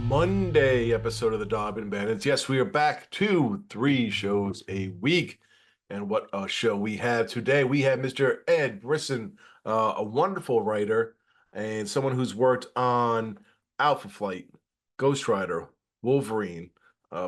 Monday episode of the Dobbin Bandits. Yes, we are back to 3 shows a week. And what a show we have today. We have Mr. Ed Brisson, a wonderful writer and someone who's worked on Alpha Flight, Ghost Rider, Wolverine,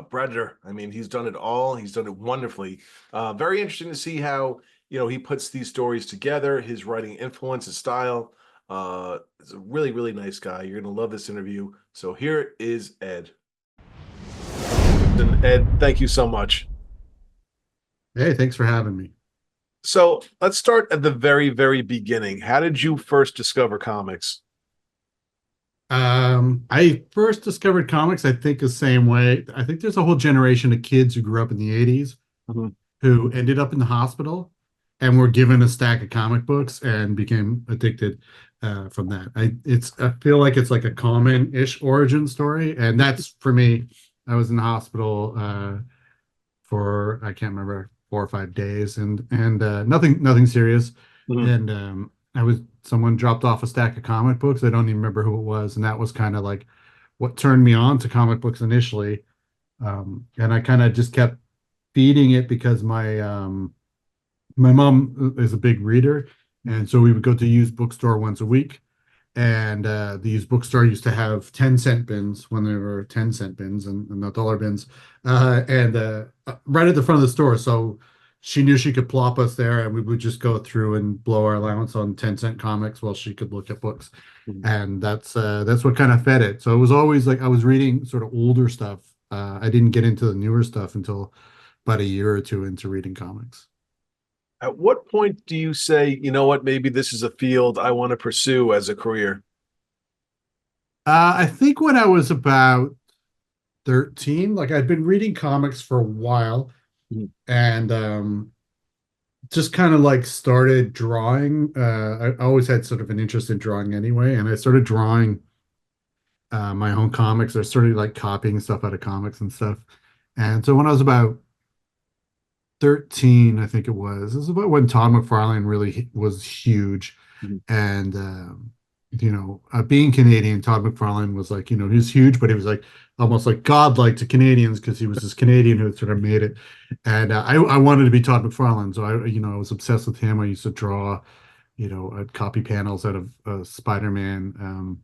Predator. I mean, he's done it all. He's done it wonderfully. Very interesting to see how, he puts these stories together, his writing influence, his style. He's a really, really nice guy. You're going to love this interview. So here is Ed. And Ed, thank you so much. Hey, thanks for having me. So let's start at the very, very beginning. How did you first discover comics? I first discovered comics, I think, the same way. I think there's a whole generation of kids who grew up in the 80s Mhm. who ended up in the hospital and were given a stack of comic books and became addicted from that. I feel like it's like a common-ish origin story, and that's for me. I was in the hospital for I can't remember 4 or 5 days, and nothing serious. Mhm. And I was someone dropped off a stack of comic books. I don't even remember who it was, and that was kind of like what turned me on to comic books initially. And I kind of just kept feeding it because my mom is a big reader, and so we would go to used bookstore once a week. And the used bookstore used to have 10-cent bins when there were 10-cent bins and not dollar bins, and right at the front of the store. So she knew she could plop us there, and we would just go through and blow our allowance on 10-cent comics while she could look at books. Mhm. And that's what kind of fed it. So it was always like I was reading sort of older stuff. I didn't get into the newer stuff until about a year or two into reading comics. At what point do you say, you know what, maybe this is a field I want to pursue as a career? I think when I was about 13, like I'd been reading comics for a while, Mhm. and just kind of like started drawing. I always had sort of an interest in drawing anyway, and I started drawing my own comics. I started like copying stuff out of comics and stuff. And so when I was about 13, I think it was about when Todd McFarlane really was huge. Mhm. And being Canadian, Todd McFarlane was like, he was huge, but he was like almost like godlike to Canadians because he was this Canadian who had sort of made it. And I wanted to be Todd McFarlane, so I was obsessed with him. I used to draw, I'd copy panels out of Spider-Man,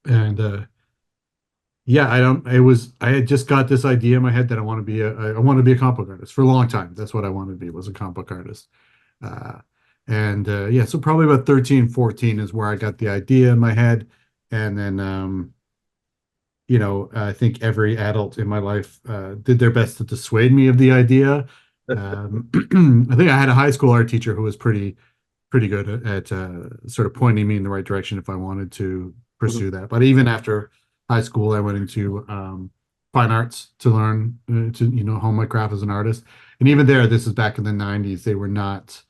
and yeah, I had just got this idea in my head that I want to be a comic book artist for a long time. That's what I wanted to be, was a comic book artist. Uh, and yeah, so probably about 13, 14 is where I got the idea in my head. And then, I think every adult in my life did their best to dissuade me of the idea. I think I had a high school art teacher who was pretty good at sort of pointing me in the right direction if I wanted to Mhm. pursue that. But even after high school, I went into fine arts to learn to hone my craft as an artist. And even there, this is back in the 90s, they were not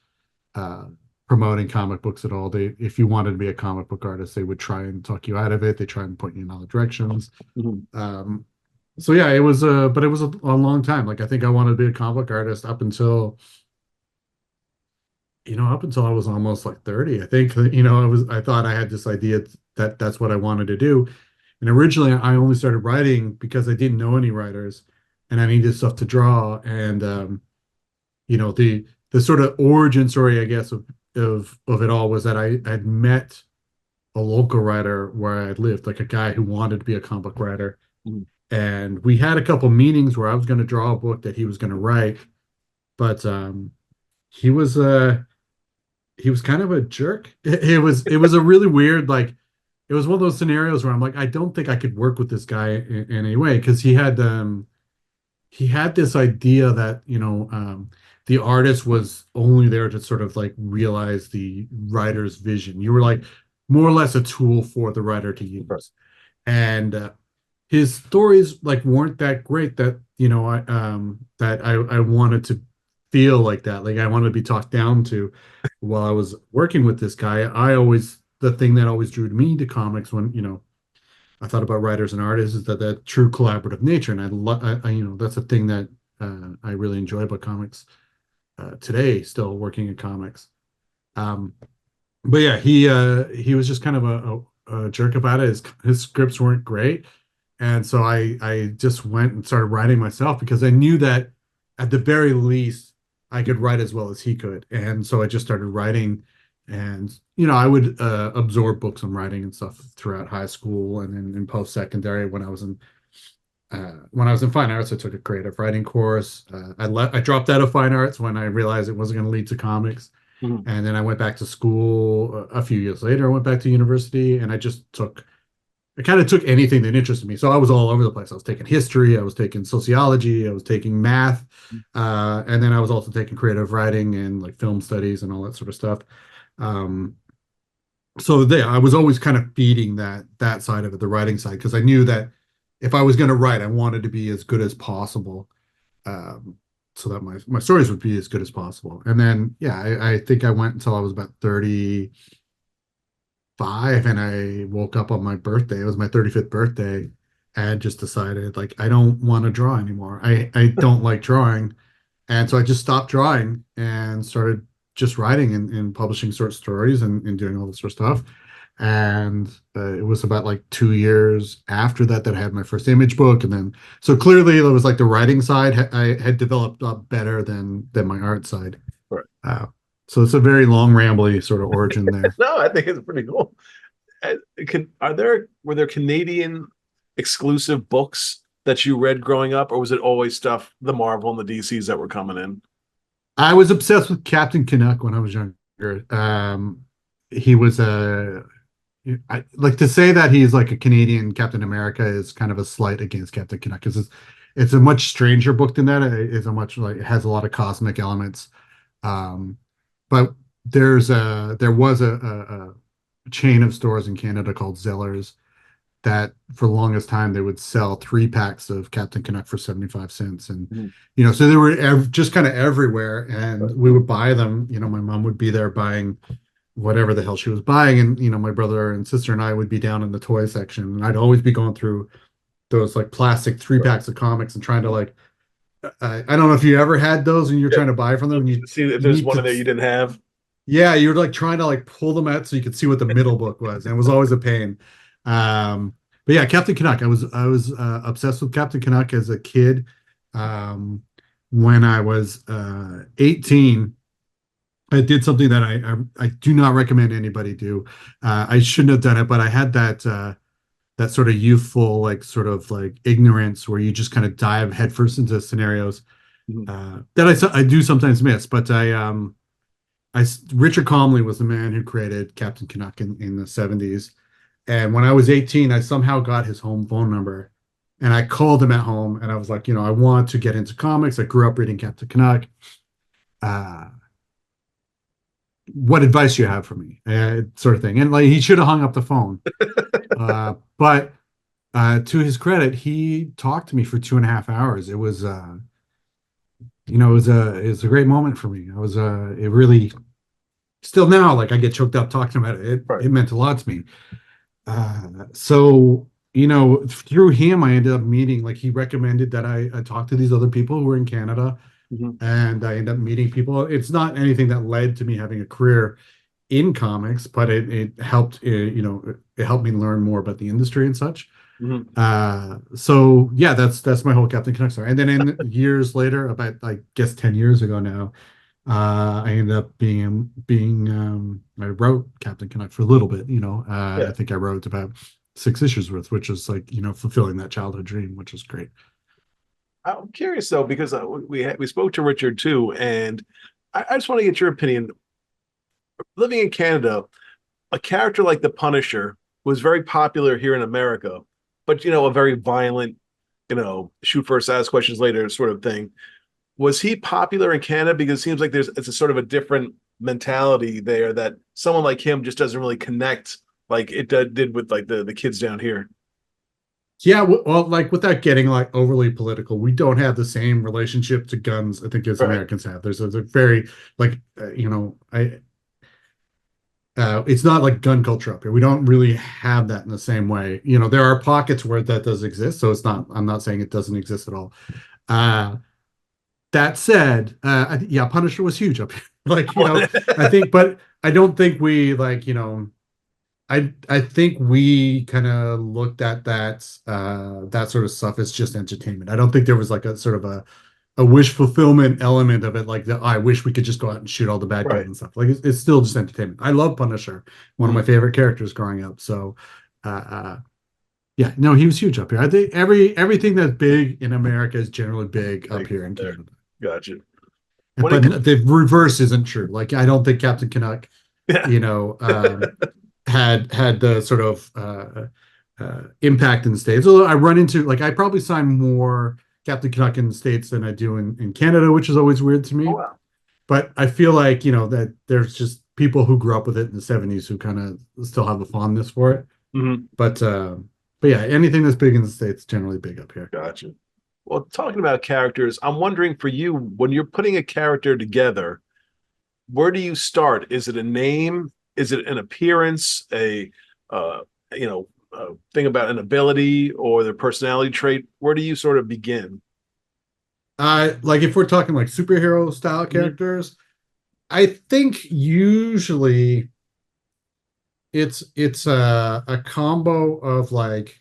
uh, promoting comic books at all. If you wanted to be a comic book artist, they would try and talk you out of it. They try and point you in other directions. Mhm. Um, so yeah, but it was a long time. Like I think I wanted to be a comic book artist up until I was almost like 30. I think, I thought I had this idea that that's what I wanted to do. And originally I only started writing because I didn't know any writers and I needed stuff to draw. And, the sort of origin story, I guess, of it all was that I had met a local writer where I lived, like a guy who wanted to be a comic book writer. Mhm. And we had a couple meetings where I was going to draw a book that he was going to write, but he was he was kind of a jerk. It was a really weird, like, it was one of those scenarios where I'm like, I don't think I could work with this guy in any way because he had this idea that the artist was only there to sort of like realize the writer's vision. You were like more or less a tool for the writer to Right. use, and his stories like weren't that great that I wanted to feel like that, like I wanted to be talked down to while I was working with this guy. The thing that always drew me to comics when I thought about writers and artists is that true collaborative nature, and that's a thing that I really enjoy about comics today, still working in comics. um but yeah, he was just kind of a jerk about it. His scripts weren't great, And so I just went and started writing myself because I knew that at the very least I could write as well as he could. And so I just started writing, and I would absorb books on writing and stuff throughout high school, and then in post secondary when I was in fine arts, I took a creative writing course. I dropped out of fine arts when I realized it wasn't going to lead to comics, Mhm. and then I went back to school a few years later. I went back to university, and I kind of took anything that interested me. So I was all over the place. I was taking history, I was taking sociology, I was taking math, and then I was also taking creative writing and like film studies and all that sort of stuff. Um, so there, I was always kind of feeding that side of it, the writing side, because I knew that if I was going to write, I wanted to be as good as possible, um, so that my stories would be as good as possible. And then, yeah, I think I went until I was about 35, and I woke up on my birthday. It was my 35th birthday, and just decided like I don't want to draw anymore. I don't like drawing, and so I just stopped drawing and started just writing and publishing short stories and doing all this sort of stuff. And it was about like 2 years after that that I had my first image book, and then so clearly it was like the writing side I had developed up better than my art side. Right. Uh, so it's a very long, rambly sort of origin there. No, I think it's pretty cool. Were there Canadian exclusive books that you read growing up, or was it always stuff the Marvel and the DCs that were coming in? I was obsessed with Captain Canuck when I was younger. He was I like to say that he's like a Canadian Captain America is kind of a slight against Captain Canuck because it's a much stranger book than that. It's a much like it has a lot of cosmic elements. Um, but there was a chain of stores in Canada called Zellers that for the longest time they would sell 3 packs of Captain Canuck for 75 cents. And, Mhm. so they were just kind of everywhere, and Right. we would buy them. My mom would be there buying whatever the hell she was buying. And, my brother and sister and I would be down in the toy section, and I'd always be going through those like plastic three Right. packs of comics and trying to like, I don't know if you ever had those and you're Yeah. trying to buy from them and See if you there's need one to in there you didn't have. yeah, you were like trying to like pull them out so you could see what the middle book was, and it was always a pain. Um, but yeah, Captain Canuck. I was obsessed with Captain Canuck as a kid. Um, when I was 18, I did something that I do not recommend anybody do. I shouldn't have done it, but I had that sort of youthful like sort of like ignorance where you just kind of dive headfirst into scenarios Mhm. that I do sometimes miss. But Richard Comley was the man who created Captain Canuck in the 70s. And when I was 18, I somehow got his home phone number, and I called him at home, and I was like, I want to get into comics. I grew up reading Captain Canuck. Uh, what advice do you have for me? Sort of thing. And like he should have hung up the phone. But to his credit, he talked to me for 2.5 hours. It was a great moment for me. It really still now, like I get choked up talking about it. It, Right. it meant a lot to me. So through him, I ended up meeting. Like he recommended that I talk to these other people who were in Canada, Mhm. and I ended up meeting people. It's not anything that led to me having a career in comics, but it helped. It helped me learn more about the industry and such. Mhm. So yeah, that's my whole Captain Canuck story. And then in years later, about I guess 10 years ago now, I ended up I wrote Captain Canuck for a little bit. I Yeah. think I wrote about 6 issues worth, which is like fulfilling that childhood dream, which is great. I'm curious though, because we spoke to Richard too, and I just want to get your opinion. Living in Canada, a character like the Punisher was very popular here in America, but a very violent, shoot first, ask questions later sort of thing. Was he popular in Canada? Because it seems like it's a sort of a different mentality there that someone like him just doesn't really connect like it did with like the kids down here. Yeah, well, like without getting like overly political, we don't have the same relationship to guns, I think, as Right. Americans have. There's a very like I it's not like gun culture up here. We don't really have that in the same way. There are pockets where that does exist, so it's not. I'm not saying it doesn't exist at all. Uh, that said, yeah, Punisher was huge up here. Like, I think, but I don't think we like, I think we kind of looked at that sort of stuff as just entertainment. I don't think there was like a sort of a wish fulfillment element of it, like that I wish we could just go out and shoot all the bad guys Right. and stuff. Like it's still just entertainment. I love Punisher, one of my Mhm. favorite characters growing up. So yeah, no, he was huge up here. I think everything that's big in America is generally big up Like, here in there. Canada. Gotcha. When it But the reverse isn't true. Like I don't think Captain Canuck, yeah. you know, had the sort of impact in the States. Although I run into like I probably sign more Captain Canuck in the States than I do in Canada, which is always weird to Oh me. wow. But I feel like, that there's just people who grew up with it in the 70s who kind of still have a fondness for it. Hmm. But uh but yeah, anything that's big in the States generally big up here. Gotcha. Well, talking about characters, I'm wondering for you, when you're putting a character together, where do you start? Is it a name? Is it an appearance? A uh, thing about an ability or their personality trait? Where do you sort of begin? Like if we're talking like superhero style Mhm. characters, I think usually it's a combo of like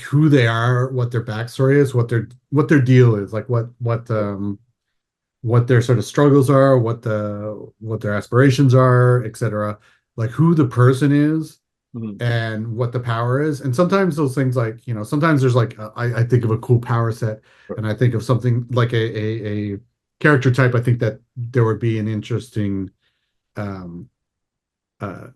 who they are, what their backstory is, what their deal is, like what their sort of struggles are, what their aspirations are, etc. Like who the person is Mhm. and what the power is. And sometimes those things like, sometimes there's like I think of a cool power set and I think of something like a character type. I think that there would be an interesting um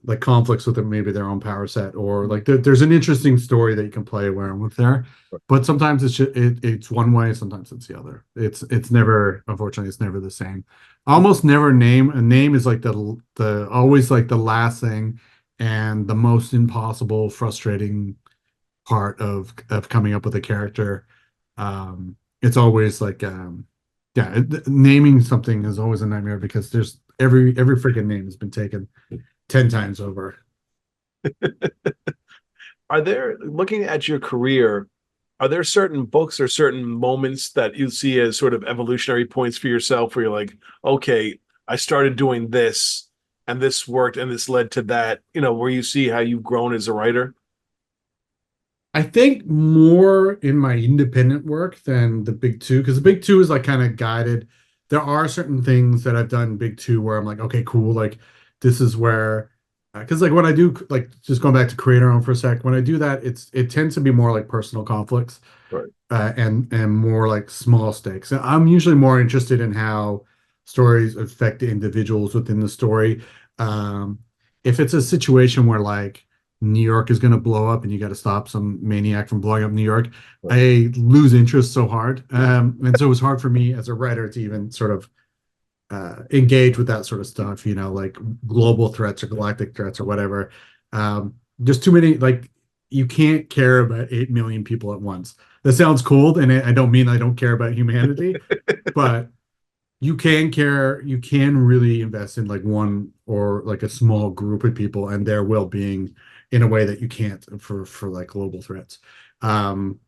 like conflicts with them, maybe their own power set, or Mhm. like there's an interesting story that you can play where with there. But sometimes it's one way, sometimes it's the other. It's never, unfortunately, it's never the same. Almost never name a name is like the always like the last thing and the most impossible, frustrating part of coming up with a character. It's always like yeah, naming something is always a nightmare because there's every freaking name has been taken 10 times over. Are there, looking at your career, are there certain books or certain moments that you see as sort of evolutionary points for yourself where you're like, okay, I started doing this and this worked and this led to that, where you see how you've grown as a writer? I think more in my independent work than the big two, because the big two is like kind of guided. There are certain things that I've done big two where I'm like, okay, cool. Like this is where, because like when I do like just going back to creator own for a sec, when I do that, it tends to be more like personal conflicts Right. and more like small stakes. I'm usually more interested in how stories affect the individuals within the story. Um, if it's a situation where like New York is going to blow up and you got to stop some maniac from blowing up New York, Right. I lose interest so hard. And so it was hard for me as a writer to even sort of engage with that sort of stuff, like global threats or galactic threats or whatever. There's too many, like, you can't care about 8 million people at once. That sounds cold, and I don't mean I don't care about humanity, but you can really invest in like one or like a small group of people and their well-being in a way that you can't for like global threats. Um,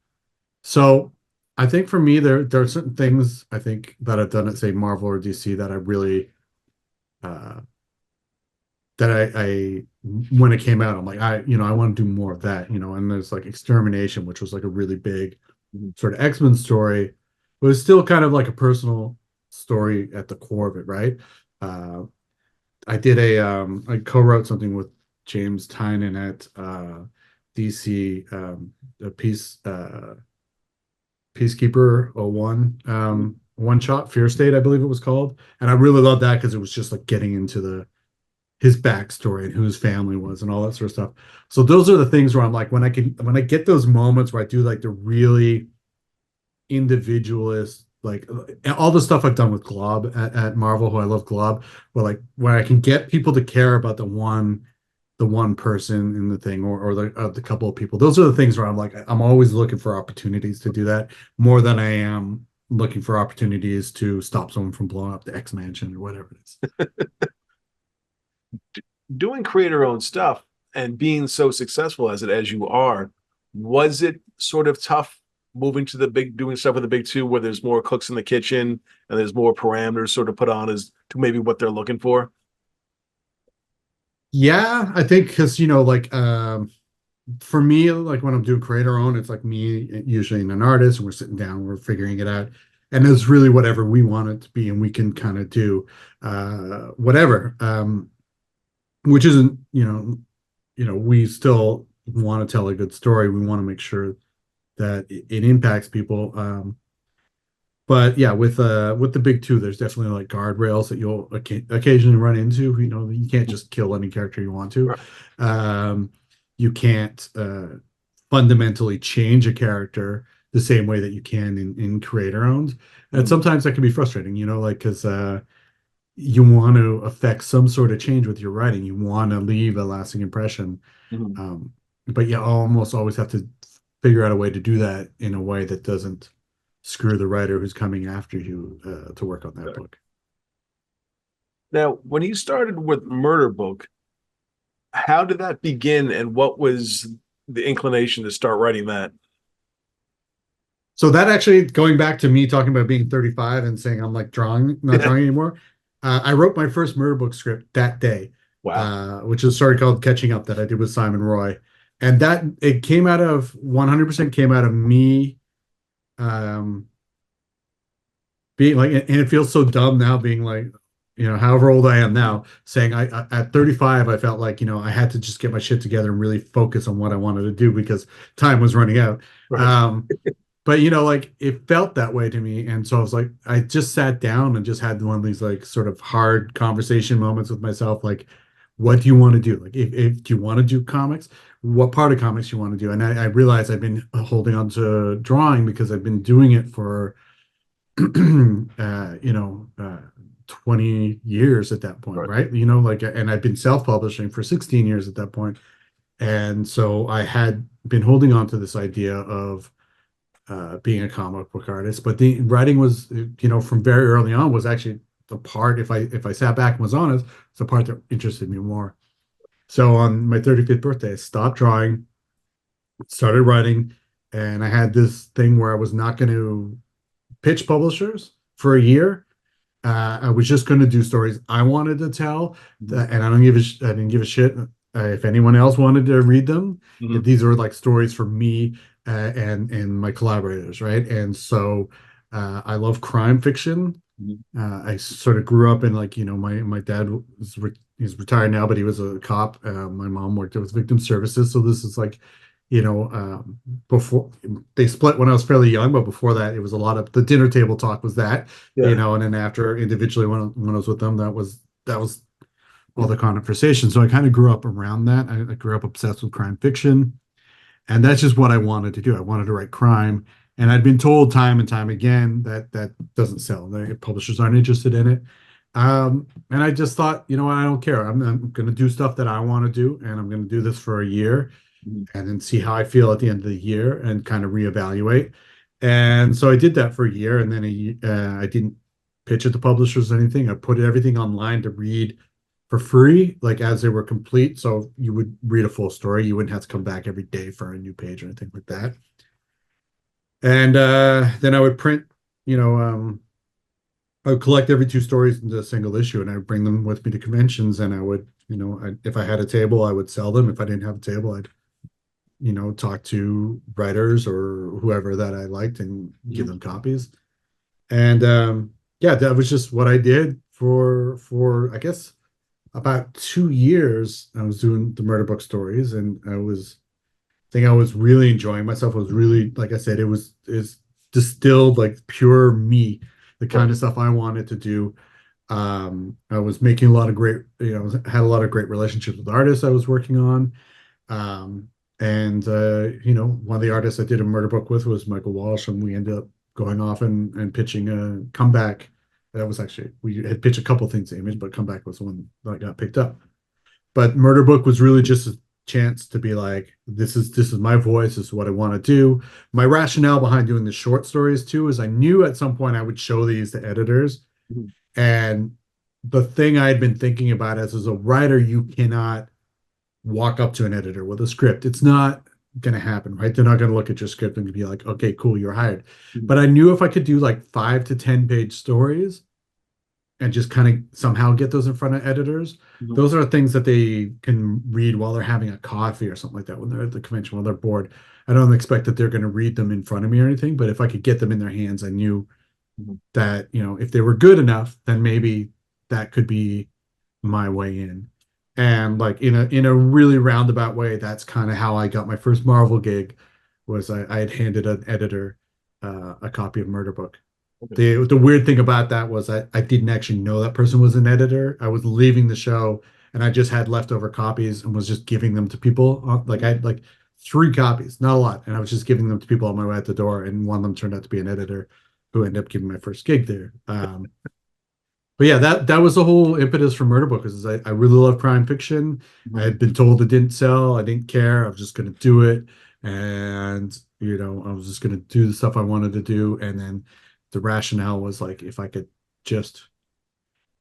so I think for me, there are certain things I think that I've done at say Marvel or DC that I really uh that I when it came out, I'm like I want to do more of that, and there's like Extermination, which was like a really big Mhm. sort of X-Men story, but it's still kind of like a personal story at the core of it, right? Uh I co-wrote something with James Tynion at DC, a Peacekeeper '01, one shot, Fear State, I believe it was called. And I really loved that because it was just like getting into the his backstory and who his family was and all that sort of stuff. So those are the things where I'm like, when I get those moments where I do like the really individualist, like all the stuff I've done with Glob at Marvel, who I love Glob, where like where I can get people to care about the one person in the thing or the couple of people. Those are the things where I'm like, I'm always looking for opportunities to do that more than I am looking for opportunities to stop someone from blowing up the X Mansion or whatever it is. Doing creator owned stuff and being so successful as you are, was it sort of tough moving to the big, doing stuff with the big two where there's more cooks in the kitchen and there's more parameters sort of put on as to maybe what they're looking for? Yeah, I think because like for me, like when I'm doing creator own, it's like me usually and an artist, and we're sitting down, we're figuring it out, and it's really whatever we want it to be, and we can kind of do whatever, which isn't we still want to tell a good story. We want to make sure that it impacts people. But yeah, with the big two, there's definitely like guardrails that you'll occasionally run into. You can't just kill any character you want to. Right. Um, you can't fundamentally change a character the same way that you can in creator owned. And Mhm. sometimes that can be frustrating, like because you want to affect some sort of change with your writing. You want to leave a lasting impression. Mhm. Um, but you almost always have to figure out a way to do that in a way that doesn't screw the writer who's coming after you to work on that Okay. book. Now, when you started with Murder Book, how did that begin, and what was the inclination to start writing that? So that actually going back to me talking about being 35 and saying I'm like not Yeah. drawing anymore. I wrote my first murder book script that day, Wow. which is a story called Catching Up that I did with Simon Roy. And that it came out of 100% came out of me um, being like, and it feels so dumb now being like, however old I am now, saying at 35, I felt like, I had to just get my shit together and really focus on what I wanted to do because time was running out. Right. Um, but like it felt that way to me. And so I was like, I just sat down and just had one of these like sort of hard conversation moments with myself, like, what do you want to do? Like, if do you want to do comics? What part of comics you want to do? And I realized I've been holding on to drawing because I've been doing it for you know, 20 years at that point, Right. right? Like, and I've been self-publishing for 16 years at that point. And so I had been holding on to this idea of being a comic book artist, but the writing was, from very early on was actually the part, if I sat back and was honest, it's the part that interested me more. So on my 35th birthday, I stopped drawing, started writing, and I had this thing where I was not going to pitch publishers for a year. I was just going to do stories I wanted to tell, Mhm. and I didn't give a shit if anyone else wanted to read them. Mhm. These are like stories for me and my collaborators, right? And so I love crime fiction. Mhm. I sort of grew up in like my dad he's retired now, but he was a cop. My mom worked with victim services, so this is like before they split when I was fairly young, but before that, it was a lot of the dinner table talk was that Yeah. and then after individually when I was with them, that was all the conversation. So I kind of grew up around that. I grew up obsessed with crime fiction, and that's just what I wanted to do. I wanted to write crime, and I'd been told time and time again that that doesn't sell. The publishers aren't interested in it. And I just thought, what, I don't care. I'm going to do stuff that I want to do, and I'm going to do this for a year Mhm. and then see how I feel at the end of the year and kind of reevaluate. And so I did that for a year, and then I didn't pitch it to publishers or anything. I put everything online to read for free, like as they were complete. So you would read a full story. You wouldn't have to come back every day for a new page or anything like that. And then I would print, you know, I would collect every two stories into a single issue, and I would bring them with me to conventions. And I would, if I had a table, I would sell them. If I didn't have a table, I'd talk to writers or whoever that I liked and give Mhm. them copies. And yeah, that was just what I did for I guess about 2 years. I was doing the murder book stories, and I think I was really enjoying myself. I was really, like I said, it's distilled like pure me, the kind Right. of stuff I wanted to do. I was making a lot of great, had a lot of great relationships with artists I was working on. Um, and one of the artists I did a murder book with was Michael Walsh, and we ended up going off and pitching a comeback. That was actually we had pitched a couple things to Image, but comeback was the one that got picked up. But murder book was really just a chance to be like, this is my voice, this is what I want to do. My rationale behind doing the short stories too is I knew at some point I would show these to editors, Mhm. and the thing I had been thinking about as a writer, you cannot walk up to an editor with a script. It's not going to happen, right? They're not going to look at your script and be like, okay, cool, you're hired. Mhm. But I knew if I could do like 5 to 10 page stories and just kind of somehow get those in front of editors. Mhm. Those are things that they can read while they're having a coffee or something like that when they're at the convention, while they're bored. I don't expect that they're going to read them in front of me or anything, but if I could get them in their hands, I knew Mhm. that, if they were good enough, then maybe that could be my way in. And like in a really roundabout way, that's kind of how I got my first Marvel gig. Was I had handed an editor a copy of Murder Book. Okay. The weird thing about that was I didn't actually know that person was an editor. I was leaving the show and I just had leftover copies and was just giving them to people. Like I Mhm. had like 3 copies, not a lot, and I was just giving them to people on my way out the door. And one of them turned out to be an editor who ended up giving my first gig there. But yeah, that was the whole impetus for Murder Book. Is I really love crime fiction. I Mhm. had been told it didn't sell. I didn't care. I was just going to do it, and I was just going to do the stuff I wanted to do. And then the rationale was like, if I could just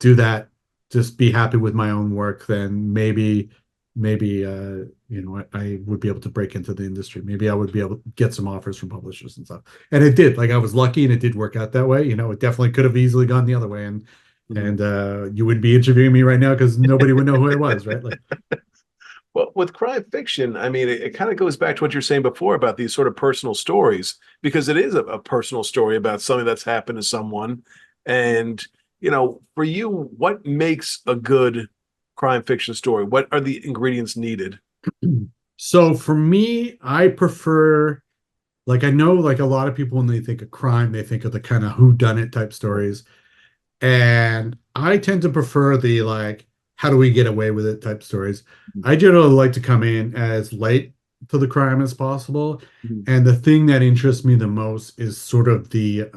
do that, just be happy with my own work, then maybe I would be able to break into the industry. Maybe I would be able to get some offers from publishers and stuff. And it did. Like I was lucky, and it did work out that way. It definitely could have easily gone the other way, and Mhm. and you wouldn't be interviewing me right now because nobody would know who I was, right? Like, Well, with crime fiction, I mean, it kind of goes back to what you're saying before about these sort of personal stories, because it is a personal story about something that's happened to someone. And, for you, what makes a good crime fiction story? What are the ingredients needed? so for me, I prefer, like, I know like a lot of people when they think of crime, they think of the kind of who done it type Right. stories. And I tend to prefer the like, how do we get away with it type stories. I generally like to come in as late to the crime as possible. Mhm. And the thing that interests me the most is sort of the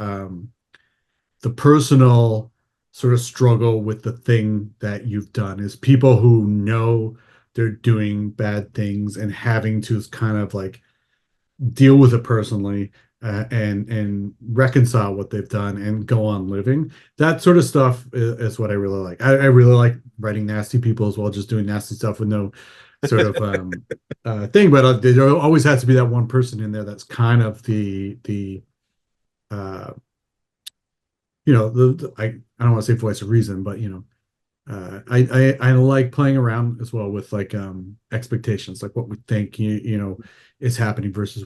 personal sort of struggle with the thing that you've done, is people who know they're doing bad things and having to kind of like deal with it personally, and reconcile what they've done and go on living. That sort of stuff is what I really like. I really like writing nasty people as well, just doing nasty stuff with no sort of thing. But there always has to be that one person in there that's kind of the uh, I don't want to say voice of reason, but I like playing around as well with like expectations, like what we think is happening versus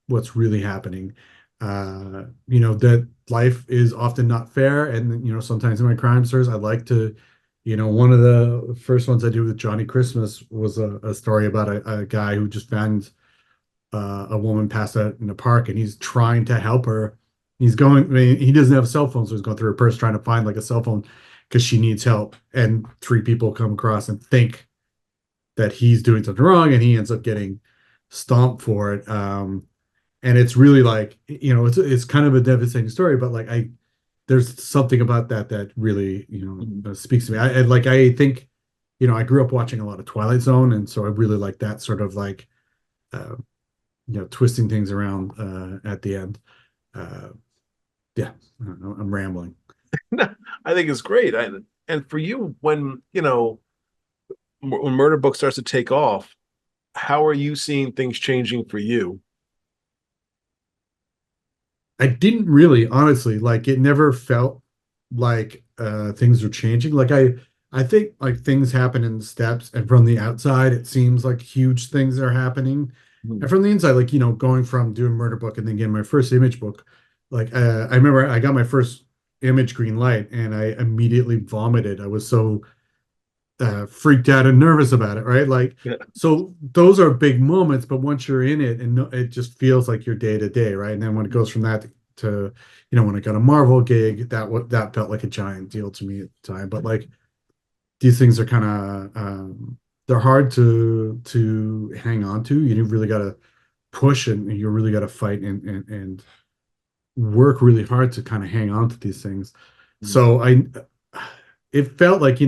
what's really happening. That life is often not fair, and sometimes in my crime stories, I like to, one of the first ones I did with Johnny Christmas was a story about a guy who just found a woman passed out in the park, and he's trying to help her. I mean, he doesn't have a cell phone, so he's going through her purse trying to find like a cell phone because she needs help. And 3 people come across and think that he's doing something wrong, and he ends up getting stomped for it. And it's really like, it's kind of a devastating story, but like there's something about that really, Mhm. speaks to me. I think, I grew up watching a lot of Twilight Zone, and so I really like that sort of like, uh, twisting things around at the end. Uh, yeah, I'm rambling. I think it's great. And for you, when Murder Book starts to take off, how are you seeing things changing for you? I didn't really, honestly, like it never felt like things were changing. Like I think like things happen in steps, and from the outside, it seems like huge things are happening. Mhm. And from the inside, like, going from doing Murder Book and then getting my first image book, like I remember I got my first image green light and I immediately vomited. I was so freaked out and nervous about it, right? Like, Yeah. so those are big moments, but once you're in it, and it just feels like your day to day, right? And then when it goes from that to, when I got a Marvel gig, that felt like a giant deal to me at the time. But like these things are kind of they're hard to hang on to. You really got to push, and you really got to fight and work really hard to kind of hang on to these things. So it felt like,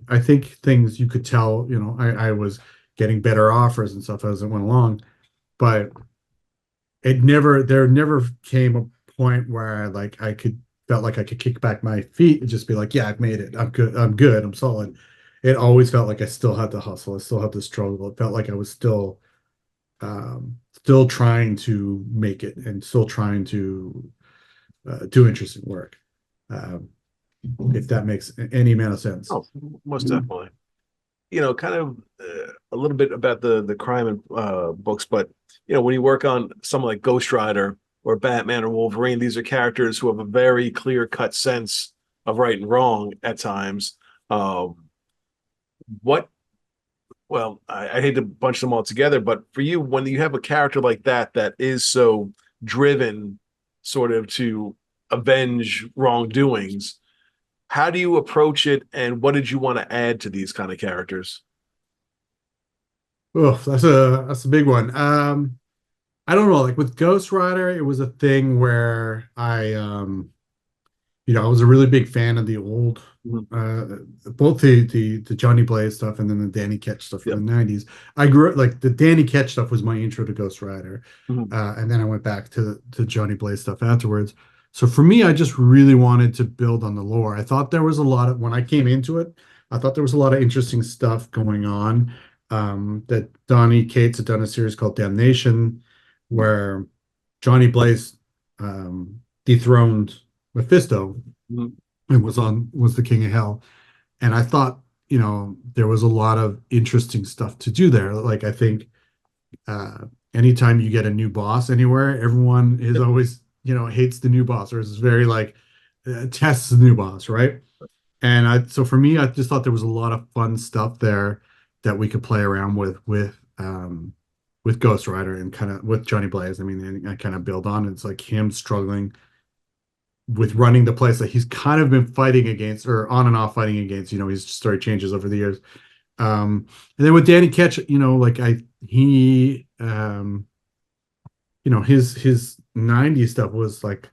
I think things you could tell, I was getting better offers and stuff as it went along, but there never came a point where like I could felt like I could kick back my feet and just be like, yeah, I've made it. I'm good. I'm solid. It always felt like I still had to hustle. I still had to struggle. It felt like I was still trying to make it and still trying to do interesting work. Um, if that makes any amount of sense. Oh, most definitely. Kind of a little bit about the crime and books, but when you work on someone like Ghost Rider or Batman or Wolverine, these are characters who have a very clear cut sense of right and wrong at times. Um, what Well, I hate to bunch them all together, but for you, when you have a character like that is so driven, sort of to avenge wrongdoings, how do you approach it, and what did you want to add to these kind of characters? Oh, that's a big one. I don't know, like with Ghost Rider, it was a thing where I was a really big fan of the old, Mhm. uh, both the Johnny Blaze stuff and then the Danny Ketch stuff from Yep. the '90s. I grew up like the Danny Ketch stuff was my intro to Ghost Rider, Mhm. and then I went back to Johnny Blaze stuff afterwards. So for me, I just really wanted to build on the lore. I thought there was a lot of when I came into it, I thought there was a lot of interesting stuff going on. That Donny Cates had done a series called Damnation, where Johnny Blaze dethroned Mephisto Mhm. and was the king of hell. And I thought, there was a lot of interesting stuff to do there. Like I think uh anytime you get a new boss anywhere, everyone is Yep. always, hates the new boss or is very like tests the new boss, right? And I so for me, I just thought there was a lot of fun stuff there that we could play around with Ghost Rider and kind of with Johnny Blaze. I mean, and I kind of build on it. It's like him struggling with running the place that he's kind of been fighting against or on and off fighting against. His story changes over the years. And then with Danny Ketch, like his '90s stuff was like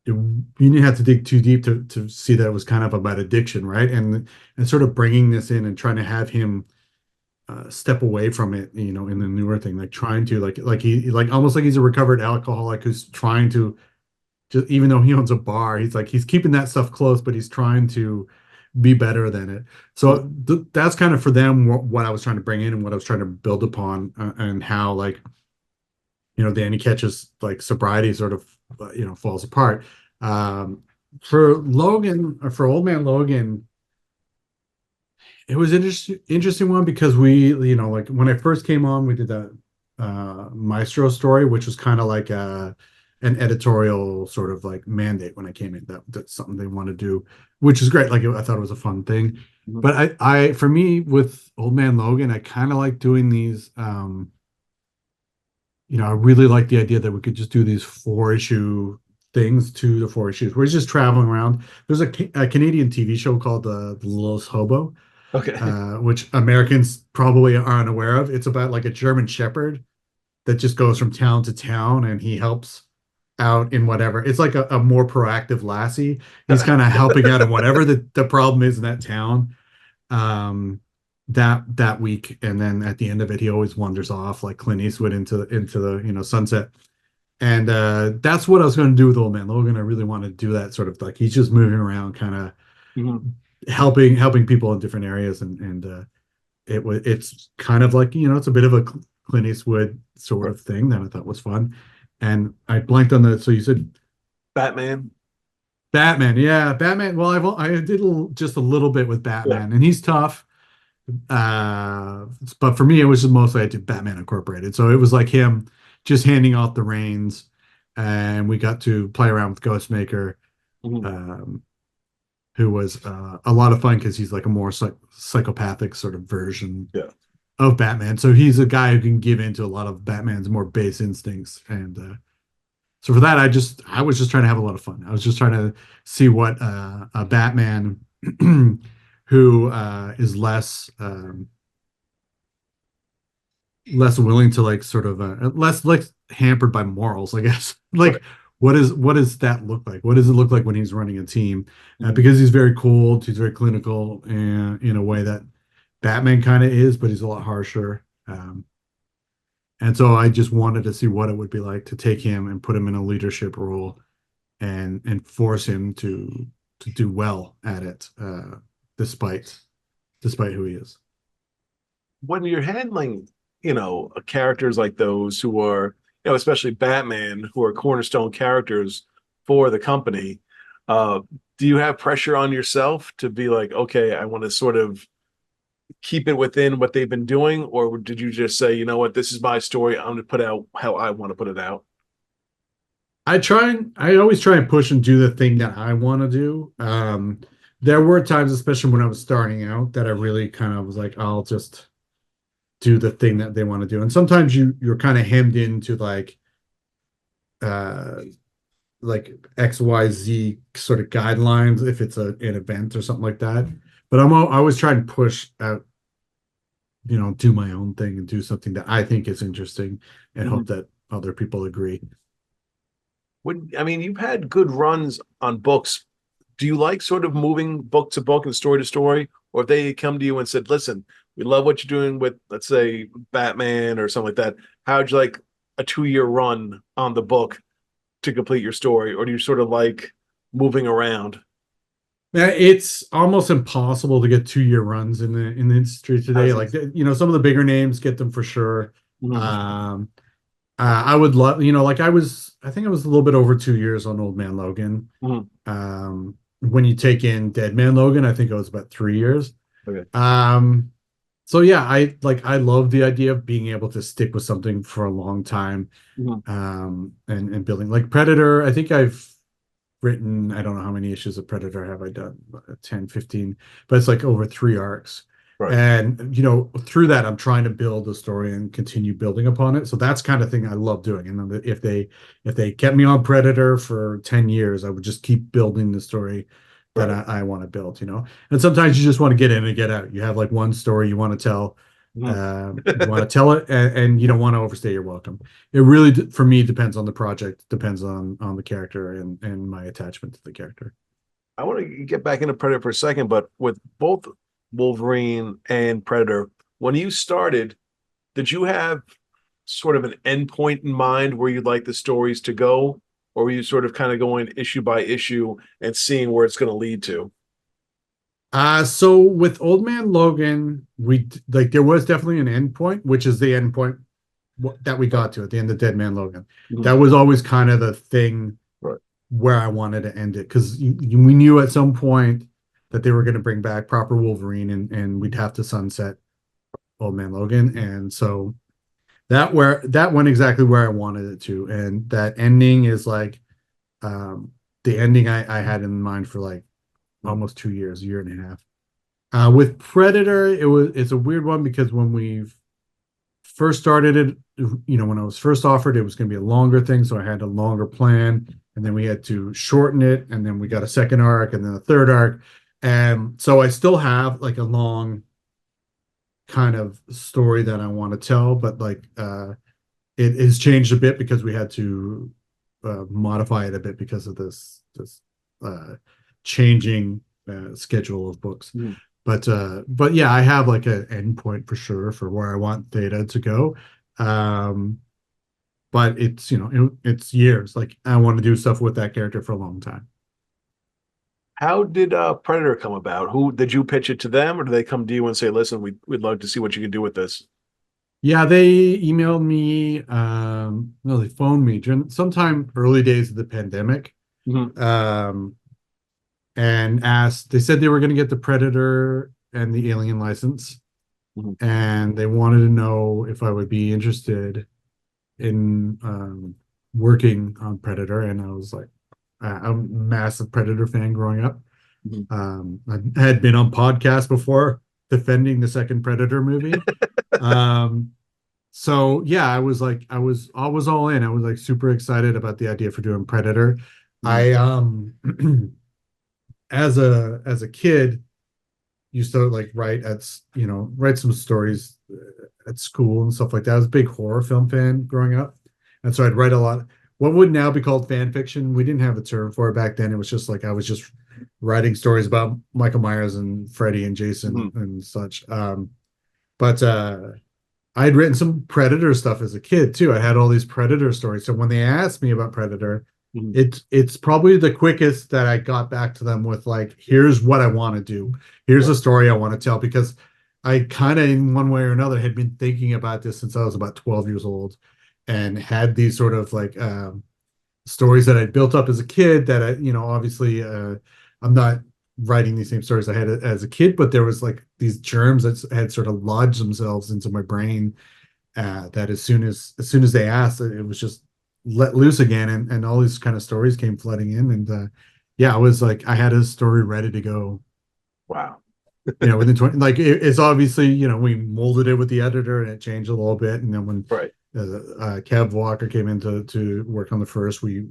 you didn't have to dig too deep to see that it was kind of about addiction, right? And sort of bringing this in and trying to have him step away from it, in the newer thing, like trying to like he like almost like he's a recovered alcoholic who's trying to just even though he owns a bar, he's like he's keeping that stuff close, but he's trying to be better than it. So that's kind of for them what I was trying to bring in and what I was trying to build upon, and how like Danny Ketch's like sobriety sort of falls apart. Um, for Logan, or for Old Man Logan, it was interesting one because we, like when I first came on, we did that Maestro story, which was kind of like an editorial sort of like mandate when I came in. That's something they want to do, which is great. Like I thought it was a fun thing. Mhm. But for me with Old Man Logan, I kind of like doing these. I really like the idea that we could just do these 4 issue things, 2 to 4 issues. We're just traveling around. There's a Canadian TV show called The Littlest Hobo, Okay. which Americans probably aren't aware of. It's about like a German Shepherd that just goes from town to town and he helps out in whatever. It's like a more proactive Lassie. He's kind of helping out in whatever the problem is in that town. Um, that week, and then at the end of it, he always wanders off like Clint Eastwood into the sunset. And that's what I was going to do with Old Man Logan. I really want to do that sort of like he's just moving around, kind of Mhm. helping people in different areas, and it's kind of like it's a bit of a Clint Eastwood sort Right. of thing that I thought was fun. And I blanked on the so you said Batman. Batman, yeah, Batman. Well, I did just a little bit with Yeah. Batman, and he's tough. Uh, but for me, it was just mostly I did Batman Incorporated, so it was like him just handing off the reins, and we got to play around with Ghostmaker, Mhm. um, who was a lot of fun because he's like a more psychopathic sort of version Yeah. of Batman. So he's a guy who can give into a lot of Batman's more base instincts. And so for that, I was just trying to have a lot of fun. I was just trying to see what a Batman who is less willing to like sort of less like hampered by morals, I guess. Right. Like what does that look like? What does it look like when he's running a team? Mhm. Because he's very cold, he's very clinical, and in a way that Batman kind of is, but he's a lot harsher. And so I just wanted to see what it would be like to take him and put him in a leadership role and force him to do well at it, despite who he is. When you're handling, characters like those who are, especially Batman, who are cornerstone characters for the company, uh, do you have pressure on yourself to be like, okay, I want to sort of keep it within what they've been doing, or did you just say, you know what, this is my story, I'm going to put out how I want to put it out? I always try and push and do the thing that I want to do. There were times, especially when I was starting out, that I really kind of was like, I'll just do the thing that they want to do. And sometimes you're kind of hemmed into uh like XYZ sort of guidelines if it's an event or something like that. But I always try and push out, do my own thing and do something that I think is interesting and hope Mhm. that other people agree. I mean, you've had good runs on books. Do you like sort of moving book to book and story to story? Or if they come to you and said, listen, we love what you're doing with, let's say, Batman or something like that, how'd you like a 2 year run on the book to complete your story? Or do you sort of like moving around? Yeah, it's almost impossible to get 2-year runs in the industry today. As Like, some of the bigger names get them for sure. Mhm. Um, I would love, like I think I was a little bit over 2 years on Old Man Logan. Mhm. When you take in Dead Man Logan, I think it was about 3 years. Okay. Um, so yeah, I love the idea of being able to stick with something for a long time, Mhm. and building like Predator. I think I've written, I don't know how many issues of Predator have I done, 10, 15, but it's like over 3 arcs. Right. And through that, I'm trying to build a story and continue building upon it. So that's kind of thing I love doing. And then if they kept me on Predator for 10 years, I would just keep building the story that Right. I want to build. And sometimes you just want to get in and get out. You have like one story you want to tell. Mhm. You want to tell it, and you don't want to overstay your welcome. It really, for me, depends on the project, depends on the character and my attachment to the character. I want to get back into Predator for a second, but with both Wolverine and Predator, when you started, did you have sort of an endpoint in mind where you'd like the stories to go? Or were you sort of kind of going issue by issue and seeing where it's going to lead to? So with Old Man Logan, like there was definitely an end point, which is the end point that we Right. got to at the end of Dead Man Logan. That Mhm. was always kind of the thing Right. where I wanted to end it, because we knew at some point that they were going to bring back proper Wolverine, and we'd have to sunset Old Man Logan, and so that went exactly where I wanted it to, and that ending is like um, the ending I had in mind for like Mhm. almost 2 years, a year and a half. With Predator, it's a weird one because when we first started it, when I was first offered, it was going to be a longer thing, so I had a longer plan, and then we had to shorten it, and then we got a second arc, and then a third arc, and so I still have like a long kind of story that I want to tell, but like it has changed a bit because we had to modify it a bit because of this uh, changing schedule of books. Mhm. But yeah, I have like an endpoint for sure for where I want Theta to go. Um, but it's years. Like I want to do stuff with that character for a long time. How did Predator come about? Who did you pitch it to them, or did they come to you and say, "Listen, we'd love to see what you can do with this"? Yeah, they emailed me. No, they phoned me during sometime early days of the pandemic. Mhm. Um, and asked, they said they were going to get the Predator and the Alien license, Mhm. and they wanted to know if I would be interested in working on Predator. And I was like, I'm a massive Predator fan growing up. Mhm. I had been on podcasts before defending the second Predator movie. Um, so yeah, I was all in. I was like super excited about the idea for doing Predator. Mhm. I as a kid used to like write some stories at school and stuff like that. I was a big horror film fan growing up, and so I'd write a lot. What would now be called fan fiction? We didn't have a term for it back then. It was just like I was just writing stories about Michael Myers and Freddy and Jason Mhm. and such. But I had written some Predator stuff as a kid too. I had all these Predator stories. So when they asked me about Predator, Mhm. it's probably the quickest that I got back to them with like, here's what I want to do. Here's Right. a story I want to tell, because I kind of in one way or another had been thinking about this since I was about 12 years old, and had these sort of like stories that I built up as a kid that obviously I'm not writing these same stories I had as a kid, but there was like these germs that had sort of lodged themselves into my brain, that as soon as they asked, it was just let loose again, and all these kind of stories came flooding in, and yeah, I was like, I had a story ready to go, Wow. within 20, like it's obviously, we molded it with the editor and it changed a little bit, and then when Right. Kev Walker came in to work on the first, we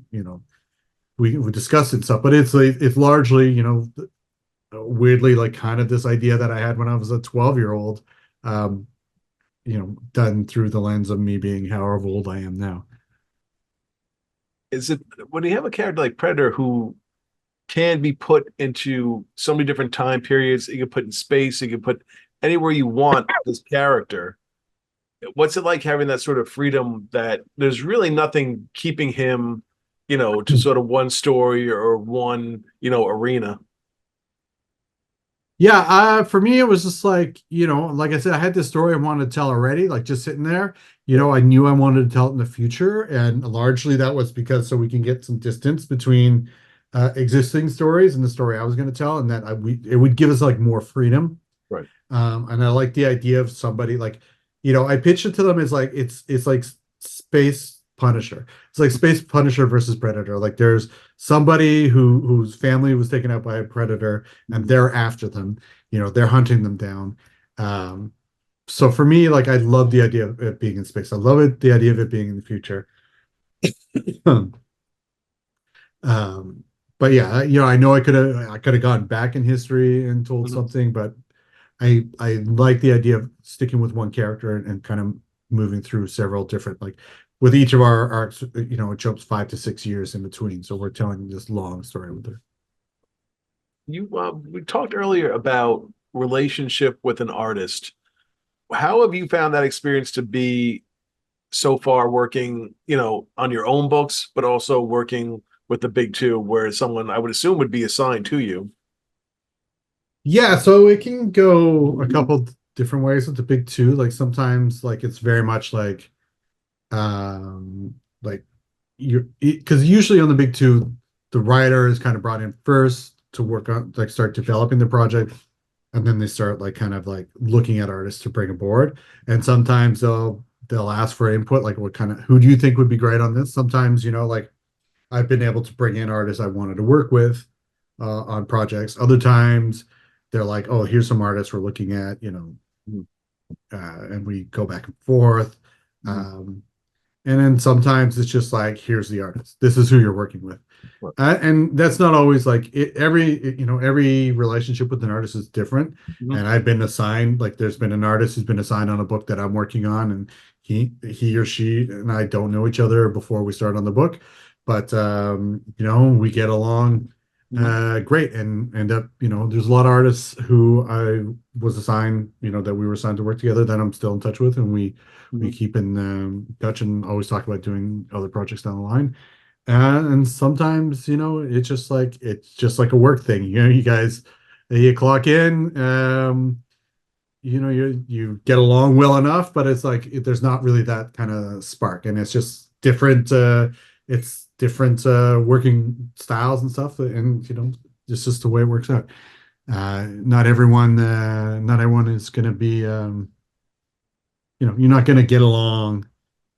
discussed it and stuff, but it's largely, weirdly like kind of this idea that I had when I was a 12-year-old, um, done through the lens of me being however old I am now. Is it when you have a character like Predator who can be put into so many different time periods, you can put in space, you can put anywhere you want this character. What's it like having that sort of freedom that there's really nothing keeping him, to sort of one story or one, arena? Yeah, for me, it was just like, like I said, I had this story I wanted to tell already, like just sitting there. Yeah. I knew I wanted to tell it in the future. And largely that was because so we can get some distance between existing stories and the story I was going to tell, and that it would give us like more freedom. Right. And I like the idea of somebody like, I pitched it to them as like it's like Space Punisher. It's like Space Punisher versus Predator. Like there's somebody whose family was taken out by a predator, and they're after them. They're hunting them down. Um, so for me, like I love the idea of it being in space. I love it, the idea of it being in the future. um, but yeah, I know I could have gone back in history and told Mhm. something, but I like the idea of sticking with one character, and kind of moving through several different, like with each of our arcs, it jumps 5 to 6 years in between. So we're telling this long story with her. We talked earlier about relationship with an artist. How have you found that experience to be so far working, on your own books, but also working with the big two, where someone I would assume would be assigned to you? Yeah, so it can go a couple different ways with the big two. Like sometimes like it's very much like you because usually on the big two, the writer is kind of brought in first to work on, like start developing the project, and then they start like kind of like looking at artists to bring aboard. And sometimes they'll ask for input, like what kind of who do you think would be great on this? Sometimes, like I've been able to bring in artists I wanted to work with on projects. Other times they're like, oh, here's some artists we're looking at, Mhm. and we go back and forth. Mhm. Um, and then sometimes it's just like, here's the artist. This is who you're working with. Right. And that's not always like it, every relationship with an artist is different. Mhm. And I've been assigned, like there's been an artist who's been assigned on a book that I'm working on, and he or she and I don't know each other before we start on the book, but we get along Mhm. great, and end up, there's a lot of artists who I was assigned, that we were assigned to work together, that I'm still in touch with, and we Mhm. keep in touch and always talk about doing other projects down the line. And sometimes, it's just like a work thing. You guys, you clock in, you get along well enough, but it's like there's not really that kind of spark, and it's just different. It's different working styles and stuff, and it's just the way it works out. Not everyone is going to be, you're not going to get along,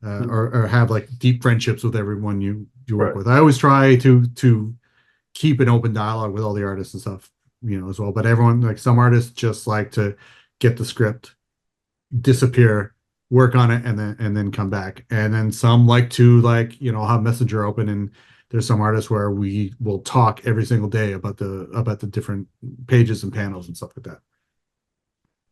Mhm. or have like deep friendships with everyone you work Right. with. I always try to keep an open dialogue with all the artists and stuff, as well. But everyone, like some artists just like to get the script, disappear, work on it, and then come back. And then some like to, like, have Messenger open, and there's some artists where we will talk every single day about the different pages and panels and stuff like that.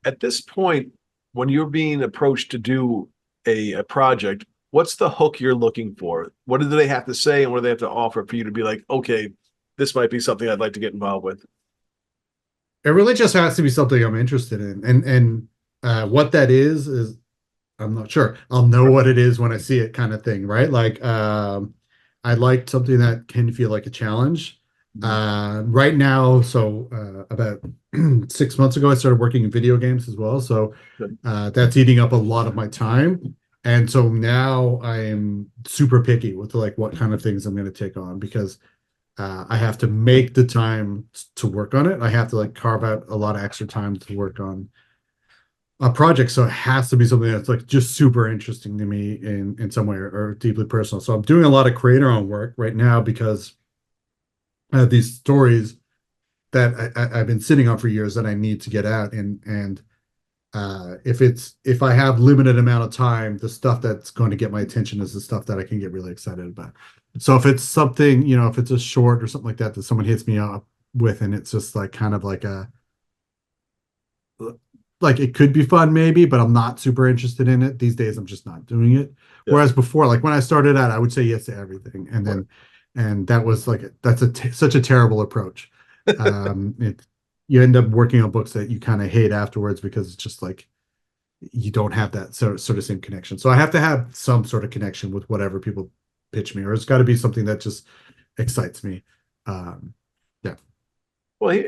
At this point, when you're being approached to do a project, what's the hook you're looking for? What do they have to say, and what do they have to offer for you to be like, okay, this might be something I'd like to get involved with? It really just has to be something I'm interested in, and what that is I'm not sure. I'll know what it is when I see it, kind of thing, right? Like, I like something that can feel like a challenge. Mhm. Right now, so about 6 months ago, I started working in video games as well. So Good. that's eating up a lot of my time. And so now I am super picky with like what kind of things I'm going to take on, because I have to make the time to work on it. I have to like carve out a lot of extra time to work on a project. So it has to be something that's like just super interesting to me in some way, or deeply personal. So I'm doing a lot of creator own work right now because I have these stories that I've been sitting on for years that I need to get out. And if I have limited amount of time, the stuff that's going to get my attention is the stuff that I can get really excited about. So if it's something, if it's a short or something like that that someone hits me up with, and it's just like kind of like it could be fun maybe, but I'm not super interested in it these days. I'm just not doing it. Yeah. Whereas before, like when I started out, I would say yes to everything, and Right. then and that was like that's such a terrible approach. It You end up working on books that you kind of hate afterwards because it's just like you don't have that sort of same connection. So I have to have some sort of connection with whatever people pitch me, or it's got to be something that just excites me. Um, yeah. Well,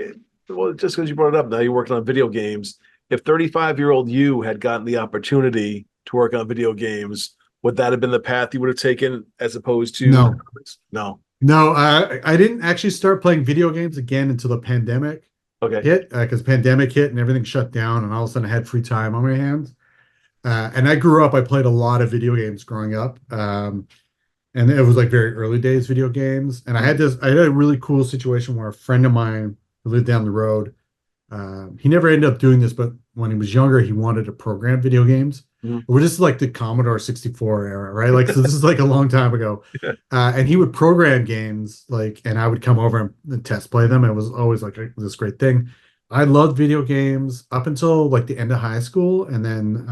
well, just because you brought it up, now you're working on video games. If 35-year-old you had gotten the opportunity to work on video games, would that have been the path you would have taken as opposed to No, comics? No. no, I didn't actually start playing video games again until the pandemic Okay. hit, because pandemic hit and everything shut down, and all of a sudden I had free time on my hands. And I grew up, I played a lot of video games growing up. And it was like very early days video games. And I had a really cool situation where a friend of mine who lived down the road, he never ended up doing this, but when he was younger, he wanted to program video games. Mhm. We're just like the Commodore 64 era, right? Like, so this is like a long time ago. And he would program games, like, and I would come over and test play them. It was always like this great thing. I loved video games up until like the end of high school. And then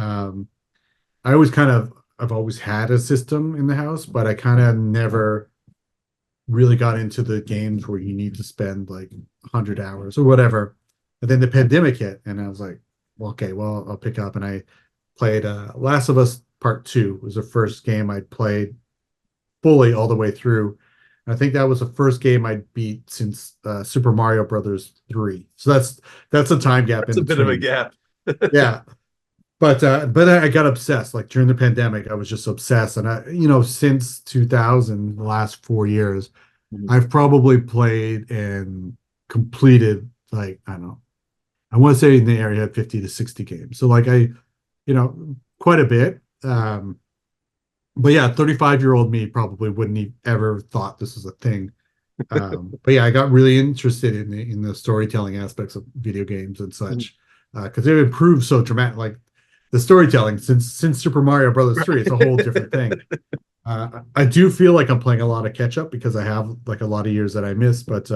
I've always had a system in the house, but I kind of never really got into the games where you need to spend like 100 hours or whatever. And then the pandemic hit, and I was like, well, okay, well, I'll pick up. And I played Last of Us Part Two. It was the first game I played fully all the way through. And I think that was the first game I beat since Super Mario Brothers 3. So that's a time gap That's in a bit of a between. gap. Yeah, but I got obsessed. Like during the pandemic, I was just obsessed. And since 2000, the last 4 years, Mhm. I've probably played and completed like I don't know. I want to say in the area of 50 to 60 games. So like quite a bit. But yeah, 35-year-old me probably wouldn't have ever thought this was a thing. But yeah, I got really interested in the storytelling aspects of video games and Mhm. such because they've improved so dramatic. Like the storytelling since Super Mario Brothers 3, it's a whole different thing. I do feel like I'm playing a lot of catch up because I have like a lot of years that I missed, but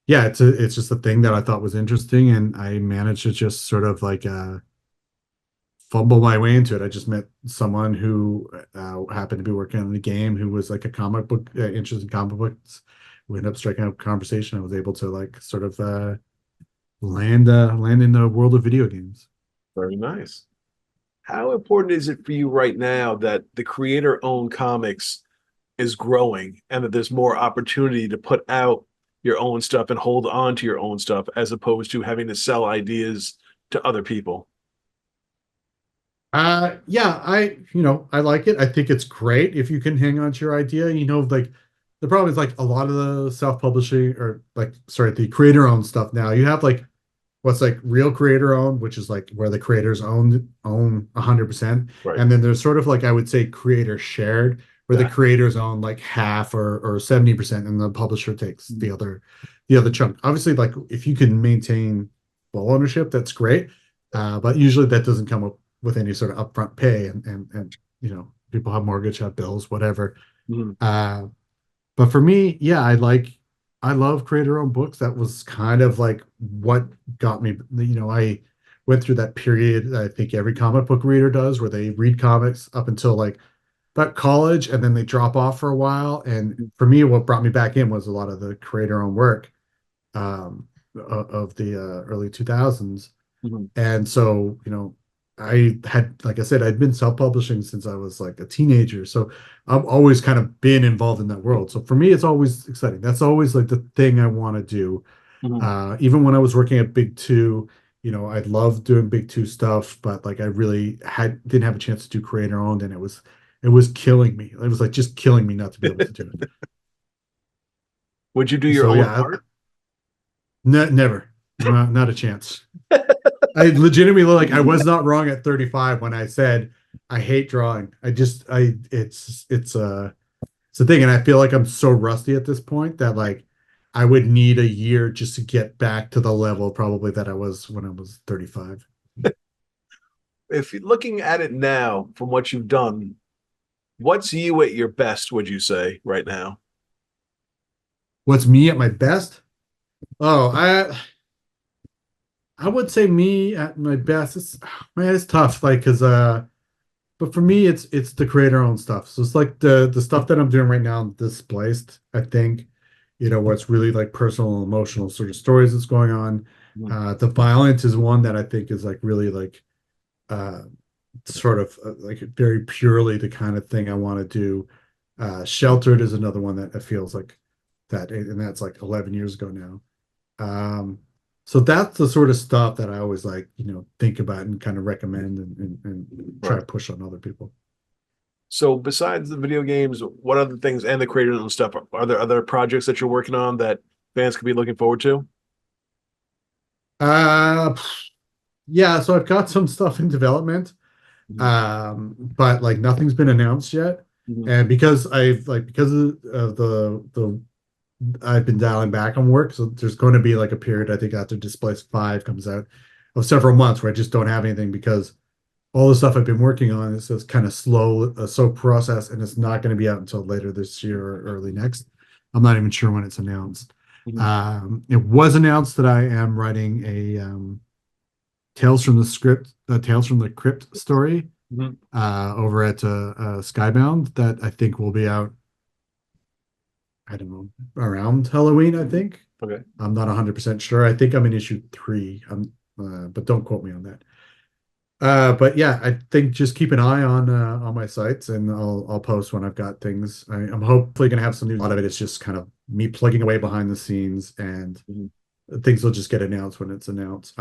yeah, it's just a thing that I thought was interesting, and I managed to just sort of like fumble my way into it. I just met someone who happened to be working on the game who was like a comic book interested in comic books. We ended up striking up a conversation. I was able to like sort of land in the world of video games. Very nice. How important is it for you right now that the creator-owned comics is growing and that there's more opportunity to put out your own stuff and hold on to your own stuff as opposed to having to sell ideas to other people? Yeah, I like it. I think it's great if you can hang on to your idea. Like the problem is like a lot of the self-publishing or like sorry, the creator-owned stuff now. You have like what's like real creator owned, which is like where the creators own 100%. Right. And then there's sort of like I would say creator shared, where the Yeah. creators own like half or 70% and the publisher takes the other chunk. Obviously, like if you can maintain full ownership, that's great. But usually that doesn't come up with any sort of upfront pay and people have mortgage, have bills, whatever. Mhm. Uh, but for me, yeah, I love creator owned books. That was kind of like what got me. I went through that period. I think every comic book reader does, where they read comics up until like about college, and then they drop off for a while. And for me, what brought me back in was a lot of the creator owned work of the early 2000s. Mhm. And so, I had, like I said, I'd been self-publishing since I was like a teenager. So I've always kind of been involved in that world. So for me, it's always exciting. That's always like the thing I want to do. Mhm. Even when I was working at Big Two, I loved doing Big Two stuff, but like I really didn't have a chance to do creator owned, and it was killing me. It was like just killing me not to be able to do it. Would you do your So own yeah, art? never, not a chance. I legitimately like I was not wrong at 35 when I said I hate drawing. It's a thing, and I feel like I'm so rusty at this point that like I would need a year just to get back to the level probably that I was when I was 35. If you're looking at it now from what you've done, what's you at your best, would you say, right now? What's me at my best? Oh, I would say me at my best. Man, it's tough, like because but for me, it's the creator own stuff. So it's like the stuff that I'm doing right now, displaced. I think, where it's really like personal and emotional sort of stories that's going on. Mhm. The violence is one that I think is like really like uh sort of like very purely the kind of thing I want to do. Sheltered is another one that it feels like that, and that's like 11 years ago now. So that's the sort of stuff that I always like, think about and kind of recommend and try Right. to push on other people. So besides the video games, what other things and the creators and stuff are there other projects that you're working on that fans could be looking forward to? Uh, yeah, so I've got some stuff in development, Mhm. but like nothing's been announced yet. Mhm. And because of the I've been dialing back on work, so there's going to be like a period I think after Displaced 5 comes out of several months where I just don't have anything because all the stuff I've been working on is just kind of slow process, and it's not going to be out until later this year or early next. I'm not even sure when it's announced. Mhm. It was announced that I am writing a Tales from the Crypt story Mhm. over at Skybound that I think will be out. I don't know, around Halloween. I think Okay. I'm not 100% sure. I think I'm in issue 3. But don't quote me on that. But yeah, I think just keep an eye on my sites, and I'll post when I've got things. I'm hopefully gonna have some news. A lot of it is just kind of me plugging away behind the scenes, and Mhm. things will just get announced when it's announced.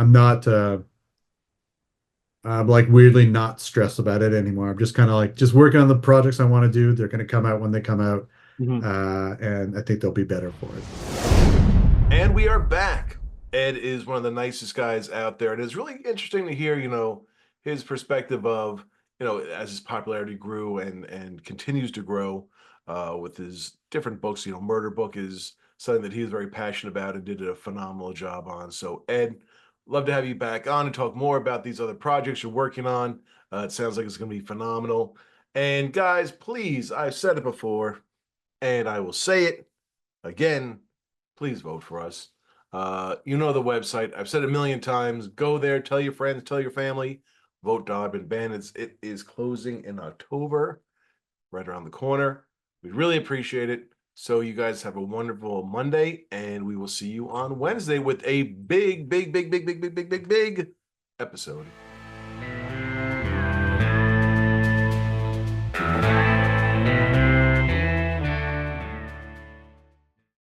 I'm like weirdly not stressed about it anymore. I'm just kind of like just working on the projects I want to do. They're gonna come out when they come out, Mhm. and I think they'll be better for it. And we are back. Ed is one of the nicest guys out there, and it's really interesting to hear, his perspective of, as his popularity grew and continues to grow, with his different books. Murder Book is something that he's very passionate about and did a phenomenal job on. So, Ed, love to have you back on and talk more about these other projects you're working on. It sounds like it's going to be phenomenal. And guys, please, I've said it before, and I will say it again, please vote for us. You know the website. I've said it a million times. Go there, tell your friends, tell your family. Vote Dog and Bandits. It is closing in October, right around the corner. We really appreciate it. So you guys have a wonderful Monday, and we will see you on Wednesday with a big, big, big, big, big, big, big, big, big episode.